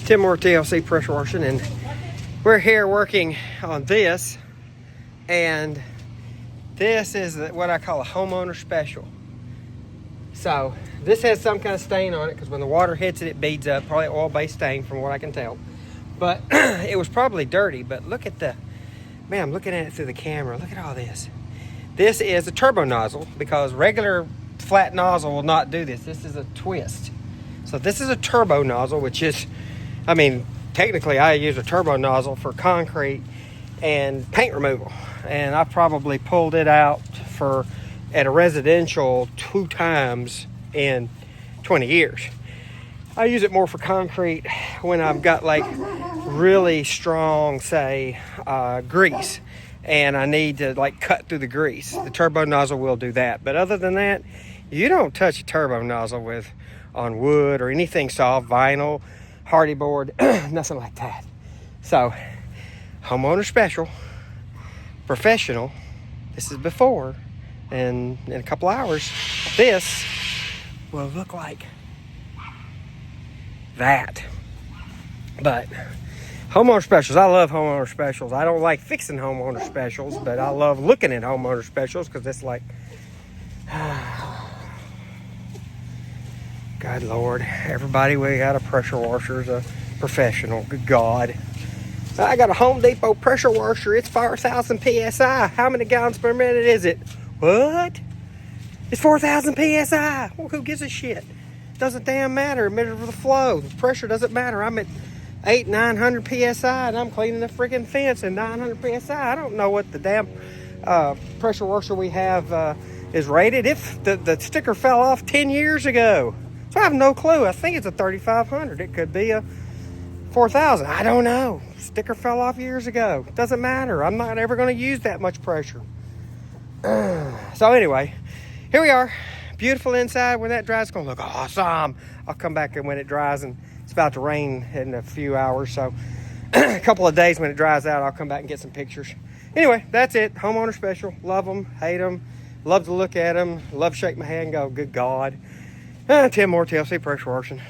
Tim Moore TLC pressure washing, and we're here working on this, and this is what I call a homeowner special. So this has some kind of stain on it because when the water hits it, it beads up, probably oil-based stain from what I can tell. But it was probably dirty, but look at man, I'm looking at it through the camera. Look at all this. This is a turbo nozzle because regular flat nozzle will not do this. This is a twist. So this is a turbo nozzle, which is, I mean, technically I use a turbo nozzle for concrete and paint removal. And I probably pulled it out at a residential 2 times in 20 years. I use it more for concrete when I've got like really strong, say, grease, and I need to like cut through the grease. The turbo nozzle will do that. But other than that, you don't touch a turbo nozzle on wood or anything soft, vinyl, hardy board, nothing like that. So, homeowner special, professional. This is before, and in a couple hours, this will look like that. But homeowner specials, I love homeowner specials. I don't like fixing homeowner specials, but I love looking at homeowner specials because it's like, God Lord, everybody, we got a pressure washer is a professional. Good God. I got a Home Depot pressure washer. It's 4,000 PSI. How many gallons per minute is it? What? It's 4,000 PSI. Well, who gives a shit? Doesn't damn matter. It measures the flow. The pressure doesn't matter. I'm at 900 PSI and I'm cleaning the freaking fence at 900 PSI. I don't know what the damn pressure washer we have is rated. If the sticker fell off 10 years ago. So I have no clue. I think it's a 3,500. It could be a 4,000. I don't know. Sticker fell off years ago. Doesn't matter. I'm not ever going to use that much pressure. So anyway, here we are. Beautiful inside. When that dries, it's going to look awesome. I'll come back and when it dries, and it's about to rain in a few hours. So a couple of days when it dries out, I'll come back and get some pictures. Anyway, that's it. Homeowner special. Love them. Hate them. Love to look at them. Love to shake my hand and go, good God. Tim Moore TLC pressure washing.